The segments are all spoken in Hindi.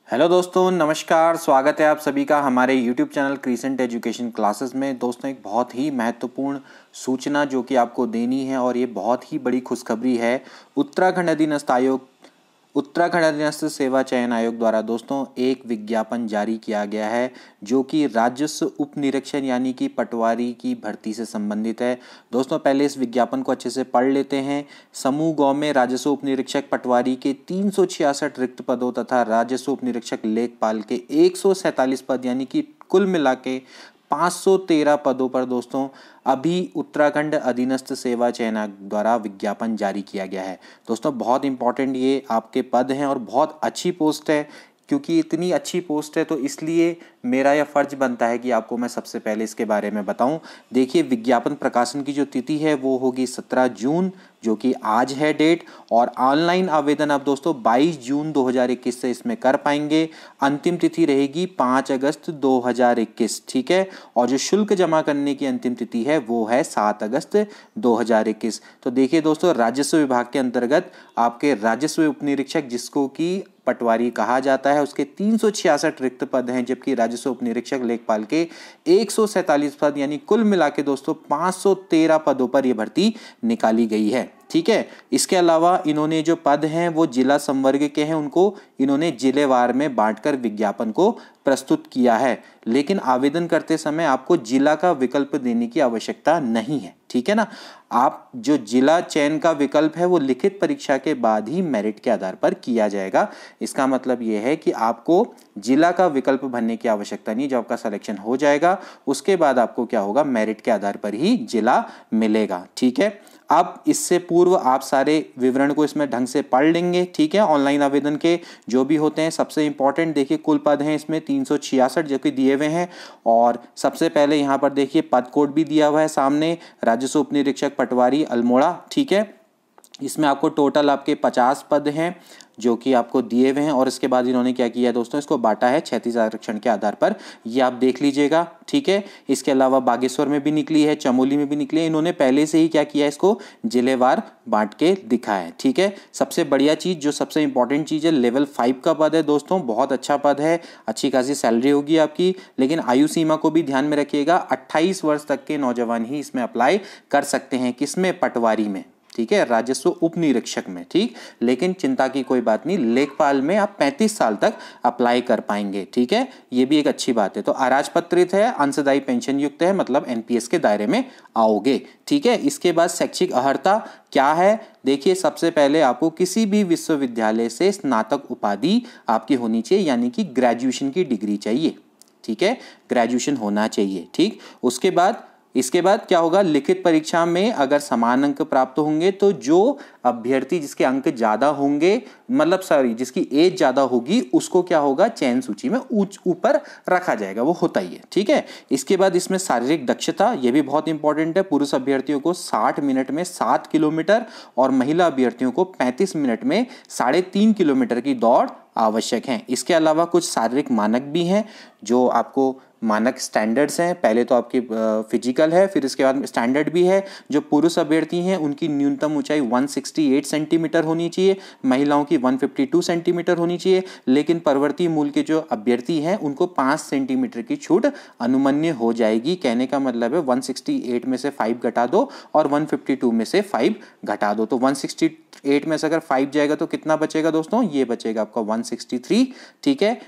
हेलो दोस्तों, नमस्कार। स्वागत है आप सभी का हमारे YouTube channel crescent education classes में। दोस्तों, एक बहुत ही महत्वपूर्ण सूचना जो कि आपको देनी है और ये बहुत ही बड़ी खुशखबरी है। उत्तराखंड अधीनस्थ सेवा चयन आयोग द्वारा दोस्तों एक विज्ञापन जारी किया गया है जो कि राजस्व उप निरीक्षक यानी कि पटवारी की भर्ती से संबंधित है। दोस्तों, पहले इस विज्ञापन को अच्छे से पढ़ लेते हैं। समूह गौ में राजस्व उप निरीक्षक पटवारी के 366 रिक्त पदों तथा राजस्व उप निरीक्षक लेखपाल के 147 पद यानी कि कुल मिला के 513 पदों पर दोस्तों अभी उत्तराखंड अधीनस्थ सेवा चयन आयोग द्वारा विज्ञापन जारी किया गया है। दोस्तों, बहुत इंपॉर्टेंट ये आपके पद हैं और बहुत अच्छी पोस्ट है। क्योंकि इतनी अच्छी पोस्ट है तो इसलिए मेरा यह फर्ज बनता है कि आपको मैं सबसे पहले इसके बारे में बताऊं। देखिए, विज्ञापन प्रकाशन की जो तिथि है वो होगी 17 जून, जो कि आज है डेट। और ऑनलाइन आवेदन आप दोस्तों 22 जून 2021 से इसमें कर पाएंगे। अंतिम तिथि रहेगी 5 अगस्त 2021, ठीक है। और जो शुल्क जमा करने की अंतिम तिथि है वो है 7 अगस्त 2021। तो देखिए दोस्तों, राजस्व विभाग के अंतर्गत आपके राजस्व उप निरीक्षक, जिसको कि पटवारी कहा जाता है, उसके 366 रिक्त पद हैं, जबकि राजस्व उप निरीक्षक लेखपाल के 147 पद यानी कुल मिला के दोस्तों 513 पदों पर यह भर्ती निकाली गई है, ठीक है। इसके अलावा इन्होंने जो पद हैं वो जिला संवर्ग के हैं, उनको इन्होंने जिलेवार में बांटकर विज्ञापन को प्रस्तुत किया है। लेकिन आवेदन करते समय आपको जिला का विकल्प देने की आवश्यकता नहीं है, ठीक है ना। आप जो जिला चयन का विकल्प है वो लिखित परीक्षा के बाद ही मेरिट के आधार पर किया जाएगा। इसका मतलब यह है कि आपको जिला का विकल्प भरने की आवश्यकता नहीं। जब आपका सिलेक्शन हो जाएगा उसके बाद आपको क्या होगा, मेरिट के आधार पर ही जिला मिलेगा, ठीक है। अब इससे पूर्व आप सारे विवरण को इसमें ढंग से पढ़ लेंगे, ठीक है। ऑनलाइन आवेदन के जो भी होते हैं, सबसे इंपॉर्टेंट देखिए कुल पद हैं इसमें 366 जो कि दिए हुए हैं। और सबसे पहले यहाँ पर देखिए पद कोड भी दिया हुआ है सामने, राजस्व उप निरीक्षक पटवारी अल्मोड़ा, ठीक है। इसमें आपको टोटल आपके 50 पद हैं जो कि आपको दिए हुए हैं। और इसके बाद इन्होंने क्या किया है दोस्तों, इसको बांटा है 36 आरक्षण के आधार पर, ये आप देख लीजिएगा, ठीक है। इसके अलावा बागेश्वर में भी निकली है, चमोली में भी निकली है। इन्होंने पहले से ही क्या किया है, इसको जिलेवार बांट के दिखा है, ठीक है। सबसे बढ़िया चीज़, जो सबसे इंपॉर्टेंट चीज़ है, लेवल 5 का पद है दोस्तों, बहुत अच्छा पद है, अच्छी खासी सैलरी होगी आपकी। लेकिन आयु सीमा को भी ध्यान में रखिएगा, 28 वर्ष तक के नौजवान ही इसमें अप्लाई कर सकते हैं। किसमें? पटवारी में, ठीक है, राजस्व उप निरीक्षक में, ठीक। लेकिन चिंता की कोई बात नहीं, लेखपाल में आप 35 साल तक अप्लाई कर पाएंगे, ठीक है। ये भी एक अच्छी बात है। तो अराजपत्रित है, अंशदायी पेंशन युक्त है, मतलब एनपीएस के दायरे में आओगे, ठीक है। इसके बाद शैक्षिक अर्हता क्या है, देखिए सबसे पहले आपको किसी भी विश्वविद्यालय से स्नातक उपाधि आपकी होनी चाहिए, यानी कि ग्रेजुएशन की डिग्री चाहिए, ठीक है, ग्रेजुएशन होना चाहिए, ठीक। इसके बाद क्या होगा, लिखित परीक्षा में अगर समान अंक प्राप्त होंगे तो जो अभ्यर्थी जिसके अंक ज़्यादा होंगे, मतलब जिसकी एज ज़्यादा होगी, उसको क्या होगा, चयन सूची में ऊपर रखा जाएगा, वो होता ही है, ठीक है। इसके बाद इसमें शारीरिक दक्षता, ये भी बहुत इंपॉर्टेंट है। पुरुष अभ्यर्थियों को 60 मिनट में 7 किलोमीटर और महिला अभ्यर्थियों को 35 मिनट में 3.5 किलोमीटर की दौड़ आवश्यक है। इसके अलावा कुछ शारीरिक मानक भी हैं, जो आपको मानक स्टैंडर्ड्स हैं। पहले तो आपकी फिजिकल है, फिर इसके बाद स्टैंडर्ड भी है। जो पुरुष अभ्यर्थी हैं उनकी न्यूनतम ऊंचाई 168 सेंटीमीटर होनी चाहिए, महिलाओं की 152 सेंटीमीटर होनी चाहिए। लेकिन परवर्ती मूल के जो अभ्यर्थी हैं उनको 5 सेंटीमीटर की छूट अनुमन्य हो जाएगी। कहने का मतलब है 168 में से 5 घटा दो और 152 में से 5 घटा दो, तो 168 में से अगर 5 जाएगा तो कितना बचेगा दोस्तों, ये बचेगा आपका 163, ठीक है,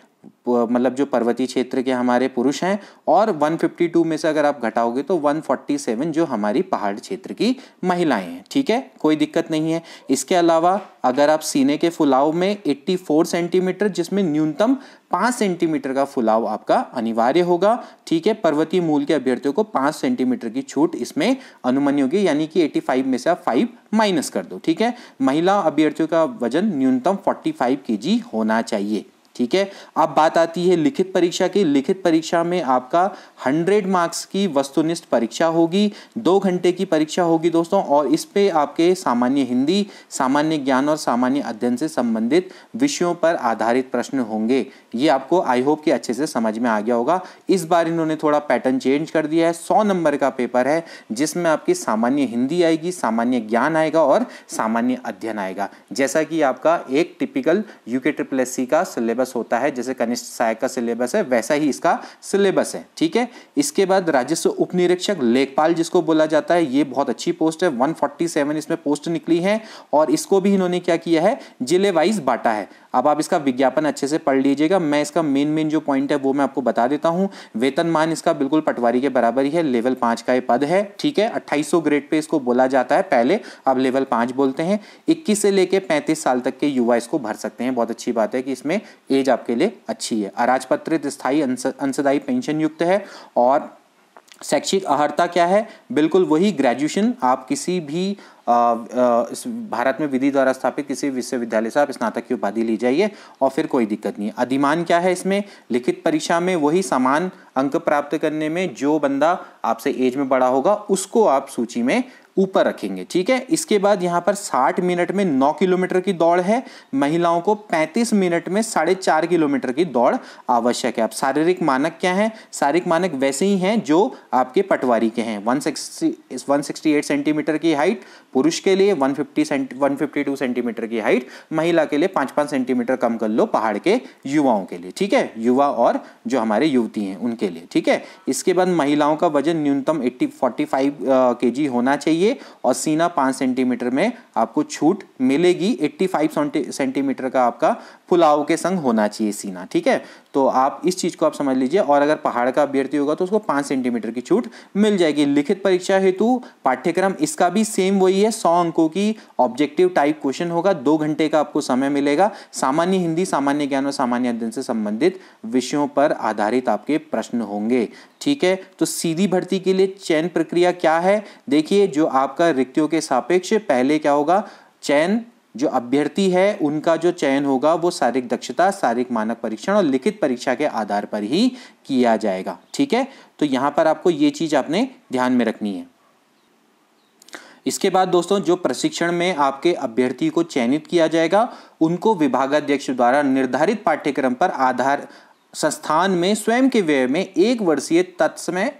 मतलब जो पर्वतीय क्षेत्र के हमारे पुरुष हैं। और 152 में से अगर आप घटाओगे तो 147 जो हमारी पहाड़ क्षेत्र की महिलाएं हैं, ठीक है, कोई दिक्कत नहीं है। इसके अलावा अगर आप सीने के फुलाव में 84 सेंटीमीटर, जिसमें न्यूनतम 5 सेंटीमीटर का फुलाव आपका अनिवार्य होगा, ठीक है। पर्वतीय मूल के अभ्यर्थियों को 5 सेंटीमीटर की छूट इसमें अनुमन्य होगी, यानी कि 85 में से आप 5 माइनस कर दो, ठीक है। महिला अभ्यर्थियों का वजन न्यूनतम 45 kg होना चाहिए, ठीक है। अब बात आती है लिखित परीक्षा की। लिखित परीक्षा में आपका 100 मार्क्स की वस्तुनिष्ठ परीक्षा होगी, 2 घंटे की परीक्षा होगी दोस्तों। और इस पे आपके सामान्य हिंदी, सामान्य ज्ञान और सामान्य अध्ययन से संबंधित विषयों पर आधारित प्रश्न होंगे। ये आपको आई होप कि अच्छे से समझ में आ गया होगा। इस बार इन्होंने थोड़ा पैटर्न चेंज कर दिया है। 100 नंबर का पेपर है, जिसमें आपकी सामान्य हिंदी आएगी, सामान्य ज्ञान आएगा और सामान्य अध्ययन आएगा, जैसा कि आपका एक टिपिकल यूके SSSC का सिलेबस सिलेबस होता है, जैसे कनिष्ठ सहायक का सिलेबस है वैसा ही इसका सिलेबस है, ठीक है। इसके बाद राजस्व उपनिरीक्षक लेखपाल जिसको बोला जाता है, ये बहुत अच्छी पोस्ट है, 147 इसमें पोस्ट निकली है और इसको भी इन्होंने क्या किया है, जिले वाइज बांटा है। अब आप इसका विज्ञापन अच्छे से पढ़ लीजिएगा, मैं इसका मेन जो पॉइंट है वो मैं आपको बता देता हूं। वेतनमान इसका बिल्कुल पटवारी के बराबर ही है, लेवल 5 का ये पद है, ठीक है। 2800 ग्रेड पे इसको बोला जाता है पहले, अब लेवल 5 बोलते हैं। 21 से लेके 35 साल तक के युवा इसको भर सकते हैं। बहुत अच्छी बात है कि इसमें एज आपके लिए अच्छी है। अराजपत्रित स्थायी अंशदायी पेंशन युक्त है और शैक्षिक अर्हता क्या है, बिल्कुल वही ग्रेजुएशन। आप किसी भी भारत में विधि द्वारा स्थापित किसी विश्वविद्यालय से आप स्नातक की उपाधि ली जाइए और फिर कोई दिक्कत नहीं है। अधिमान क्या है इसमें, लिखित परीक्षा में वही समान अंक प्राप्त करने में जो बंदा आपसे एज में बड़ा होगा उसको आप सूची में ऊपर रखेंगे, ठीक है। इसके बाद यहाँ पर 60 मिनट में 9 किलोमीटर की दौड़ है, महिलाओं को 35 मिनट में 4.5 किलोमीटर की दौड़ आवश्यक है। अब शारीरिक मानक क्या है, शारीरिक मानक वैसे ही हैं जो आपके पटवारी के हैं। 168 सेंटीमीटर की हाइट पुरुष के लिए, 152 सेंटीमीटर की हाइट महिला के लिए, 5-5 सेंटीमीटर कम कर लो पहाड़ के युवाओं के लिए, ठीक है, युवा और जो हमारे युवती हैं उनके लिए, ठीक है। इसके बाद महिलाओं का वजन न्यूनतम 45 kg होना चाहिए और सीना 5 सेंटीमीटर में आपको छूट मिलेगी। 85 सेंटीमीटर का आपका फुलाव के संग होना चाहिए सीना, ठीक है। तो आप इस चीज को आप समझ लीजिए। और अगर पहाड़ का अभ्यर्थी होगा तो उसको 5 सेंटीमीटर की छूट मिल जाएगी। लिखित परीक्षा हेतु पाठ्यक्रम इसका भी सेम वही है, 100 अंकों की ऑब्जेक्टिव टाइप क्वेश्चन होगा, 2 घंटे का आपको समय मिलेगा। सामान्य हिंदी, सामान्य ज्ञान और सामान्य अध्ययन से संबंधित विषयों पर आधारित आपके प्रश्न होंगे, ठीक है। तो सीधी भर्ती के लिए चयन प्रक्रिया क्या है, देखिए, जो आपका रिक्तियों के सापेक्ष पहले क्या होगा, चयन जो अभ्यर्थी है उनका जो चयन होगा वो शारीरिक दक्षता, शारीरिक मानक परीक्षण और लिखित परीक्षा के आधार पर ही किया जाएगा, ठीक है। तो यहां पर आपको ये चीज आपने ध्यान में रखनी है। इसके बाद दोस्तों, जो प्रशिक्षण में आपके अभ्यर्थी को चयनित किया जाएगा उनको विभागाध्यक्ष द्वारा निर्धारित पाठ्यक्रम पर आधार संस्थान में स्वयं के व्यय में 1 वर्षीय तत्समय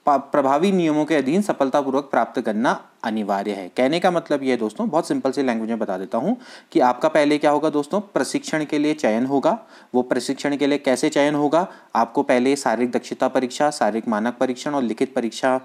प्रभावी नियमों के अधीन सफलतापूर्वक प्राप्त करना अनिवार्य है। कहने का मतलब यह है दोस्तों, बहुत सिंपल सी लैंग्वेज में बता देता हूं कि आपका पहले क्या होगा दोस्तों, प्रशिक्षण के लिए चयन होगा। वो प्रशिक्षण के लिए कैसे चयन होगा, आपको पहले शारीरिक दक्षता परीक्षा, शारीरिक मानक परीक्षण और लिखित परीक्षा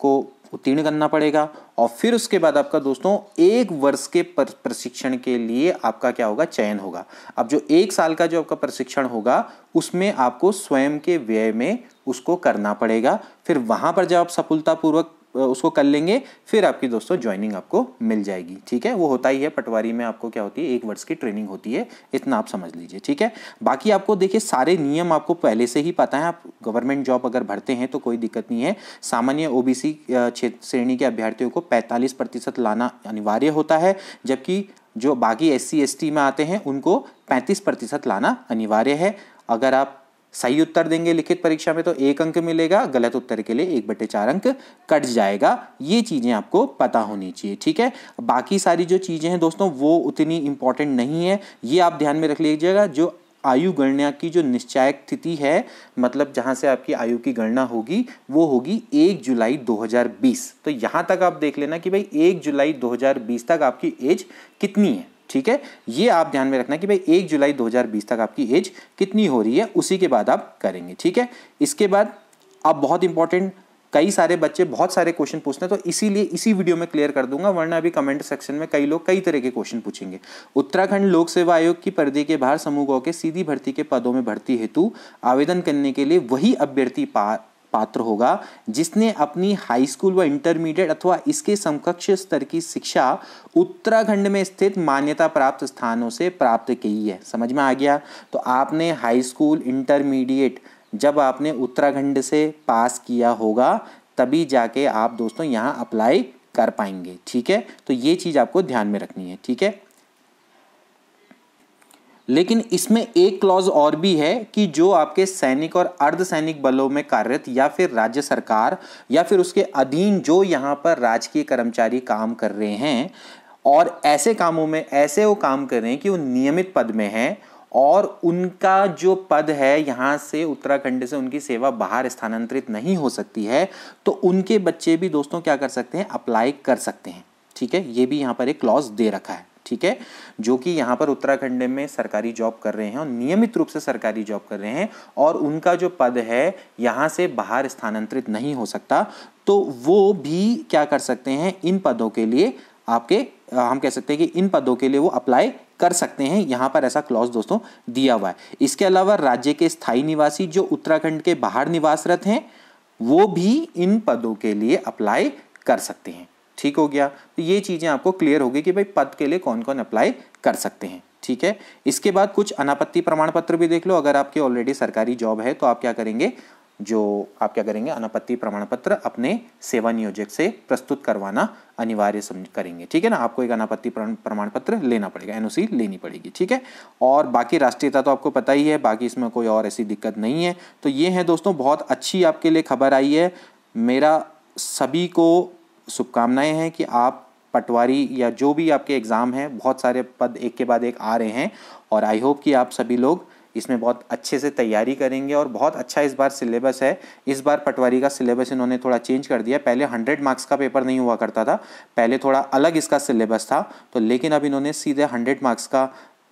को उत्तीर्ण करना पड़ेगा और फिर उसके बाद आपका दोस्तों 1 वर्ष के प्रशिक्षण के लिए आपका क्या होगा, चयन होगा। अब जो 1 साल का जो आपका प्रशिक्षण होगा उसमें आपको स्वयं के व्यय में उसको करना पड़ेगा। फिर वहां पर जब आप सफलतापूर्वक उसको कर लेंगे फिर आपकी दोस्तों ज्वाइनिंग आपको मिल जाएगी, ठीक है। वो होता ही है, पटवारी में आपको क्या होती है, 1 वर्ष की ट्रेनिंग होती है, इतना आप समझ लीजिए, ठीक है। बाकी आपको देखिए सारे नियम आपको पहले से ही पता है, आप गवर्नमेंट जॉब अगर भरते हैं तो कोई दिक्कत नहीं है। सामान्य ओबीसी श्रेणी के अभ्यर्थियों को 45% लाना अनिवार्य होता है, जबकि जो बाकी SC ST में आते हैं उनको 35% लाना अनिवार्य है। अगर आप सही उत्तर देंगे लिखित परीक्षा में तो 1 अंक मिलेगा, गलत उत्तर के लिए 1/4 अंक कट जाएगा। ये चीजें आपको पता होनी चाहिए, ठीक है। बाकी सारी जो चीजें हैं दोस्तों वो उतनी इंपॉर्टेंट नहीं है, ये आप ध्यान में रख लीजिएगा। जो आयु गणना की जो निश्चायक तिथि है, मतलब जहां से आपकी आयु की गणना होगी वो होगी 1 जुलाई 2020। तो यहां तक आप देख लेना कि भाई 1 जुलाई 2020 तक आपकी एज कितनी है, ठीक है। ये आप ध्यान में रखना कि भाई 1 जुलाई 2020 तक आपकी एज कितनी हो रही है, उसी के बाद आप करेंगे, ठीक है। इसके बाद अब बहुत इंपॉर्टेंट, कई सारे बच्चे बहुत सारे क्वेश्चन पूछते हैं तो इसीलिए इसी वीडियो में क्लियर कर दूंगा, वरना अभी कमेंट सेक्शन में कई लोग कई तरह के क्वेश्चन पूछेंगे। उत्तराखंड लोक सेवा आयोग की परिधि के बाहर समूह ग के सीधी भर्ती के पदों में भर्ती हेतु आवेदन करने के लिए वही अभ्यर्थी पात्र होगा जिसने अपनी हाई स्कूल व इंटरमीडिएट अथवा इसके समकक्ष स्तर की शिक्षा उत्तराखंड में स्थित मान्यता प्राप्त स्थानों से प्राप्त की है। समझ में आ गया। तो आपने हाई स्कूल, इंटरमीडिएट जब आपने उत्तराखंड से पास किया होगा तभी जाके आप दोस्तों यहाँ अप्लाई कर पाएंगे, ठीक है। तो ये चीज आपको ध्यान में रखनी है, ठीक है। लेकिन इसमें एक क्लॉज और भी है कि जो आपके सैनिक और अर्धसैनिक बलों में कार्यरत या फिर राज्य सरकार या फिर उसके अधीन जो यहाँ पर राजकीय कर्मचारी काम कर रहे हैं और ऐसे कामों में ऐसे वो काम कर रहे हैं कि वो नियमित पद में हैं और उनका जो पद है यहाँ से उत्तराखंड से उनकी सेवा बाहर स्थानांतरित नहीं हो सकती है, तो उनके बच्चे भी दोस्तों क्या कर सकते हैं, अप्लाई कर सकते हैं, ठीक है। ये भी यहाँ पर एक क्लॉज दे रखा है, ठीक है। ठीक है, जो कि यहाँ पर उत्तराखंड में सरकारी जॉब कर रहे हैं और नियमित रूप से सरकारी जॉब कर रहे हैं और उनका जो पद है यहाँ से बाहर स्थानांतरित नहीं हो सकता, तो वो भी क्या कर सकते हैं, इन पदों के लिए आपके हम कह सकते हैं कि इन पदों के लिए वो अप्लाई कर सकते हैं। यहाँ पर ऐसा क्लॉज दोस्तों दिया हुआ है। इसके अलावा राज्य के स्थायी निवासी जो उत्तराखंड के बाहर निवासरत हैं वो भी इन पदों के लिए अप्लाई कर सकते हैं। ठीक हो गया, तो ये चीज़ें आपको क्लियर होगी कि भाई पद के लिए कौन कौन अप्लाई कर सकते हैं। ठीक है, इसके बाद कुछ अनापत्ति प्रमाण पत्र भी देख लो। अगर आपकी ऑलरेडी सरकारी जॉब है तो आप क्या करेंगे, अनापत्ति प्रमाण पत्र अपने सेवा नियोजक से प्रस्तुत करवाना अनिवार्य करेंगे। ठीक है ना, आपको एक अनापत्ति प्रमाण पत्र लेना पड़ेगा, एनओसी लेनी पड़ेगी। ठीक है, और बाकी राष्ट्रीयता तो आपको पता ही है, बाकी इसमें कोई और ऐसी दिक्कत नहीं है। तो ये है दोस्तों, बहुत अच्छी आपके लिए खबर आई है। मेरा सभी को शुभकामनाएं हैं कि आप पटवारी या जो भी आपके एग्ज़ाम हैं, बहुत सारे पद एक के बाद एक आ रहे हैं और आई होप कि आप सभी लोग इसमें बहुत अच्छे से तैयारी करेंगे और बहुत अच्छा इस बार सिलेबस है। इस बार पटवारी का सिलेबस इन्होंने थोड़ा चेंज कर दिया। पहले 100 मार्क्स का पेपर नहीं हुआ करता था, पहले थोड़ा अलग इसका सिलेबस था, तो लेकिन अब इन्होंने सीधे 100 मार्क्स का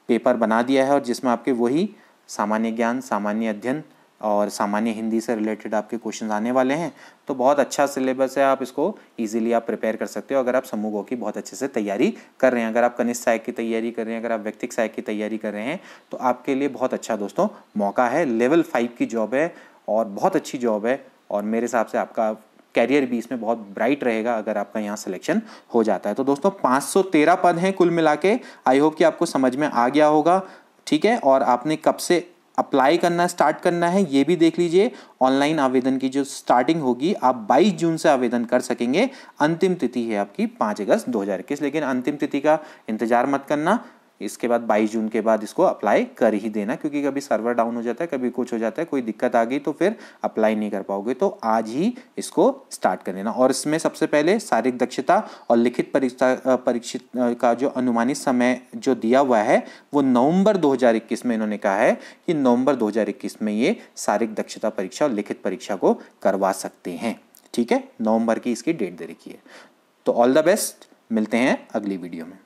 पेपर बना दिया है और जिसमें आपके वही सामान्य ज्ञान, सामान्य अध्ययन और सामान्य हिंदी से रिलेटेड आपके क्वेश्चन आने वाले हैं। तो बहुत अच्छा सिलेबस है, आप इसको इजीली आप प्रिपेयर कर सकते हो अगर आप समूहों की बहुत अच्छे से तैयारी कर रहे हैं। अगर आप कनिष्ठ सहायक की तैयारी कर रहे हैं, अगर आप व्यक्तिक सहायक की तैयारी कर रहे हैं, तो आपके लिए बहुत अच्छा दोस्तों मौका है। लेवल 5 की जॉब है और बहुत अच्छी जॉब है और मेरे हिसाब से आपका कैरियर भी इसमें बहुत ब्राइट रहेगा अगर आपका यहाँ सिलेक्शन हो जाता है। तो दोस्तों 513 पद हैं कुल मिला के। आई होप कि आपको समझ में आ गया होगा। ठीक है, और आपने कब से अप्लाई करना स्टार्ट करना है ये भी देख लीजिए। ऑनलाइन आवेदन की जो स्टार्टिंग होगी, आप 22 जून से आवेदन कर सकेंगे। अंतिम तिथि है आपकी 5 अगस्त 2021, लेकिन अंतिम तिथि का इंतजार मत करना। इसके बाद 22 जून के बाद इसको अप्लाई कर ही देना, क्योंकि कभी सर्वर डाउन हो जाता है, कभी कुछ हो जाता है, कोई दिक्कत आ गई तो फिर अप्लाई नहीं कर पाओगे। तो आज ही इसको स्टार्ट कर लेना। और इसमें सबसे पहले शारीरिक दक्षता और लिखित परीक्षित का जो अनुमानित समय जो दिया हुआ है वो नवंबर 2021 में इन्होंने कहा है कि नवंबर 2021 में ये शारीरिक दक्षता परीक्षा और लिखित परीक्षा को करवा सकते हैं। ठीक है, नवंबर की इसकी डेट दे रखी है। तो ऑल द बेस्ट, मिलते हैं अगली वीडियो में।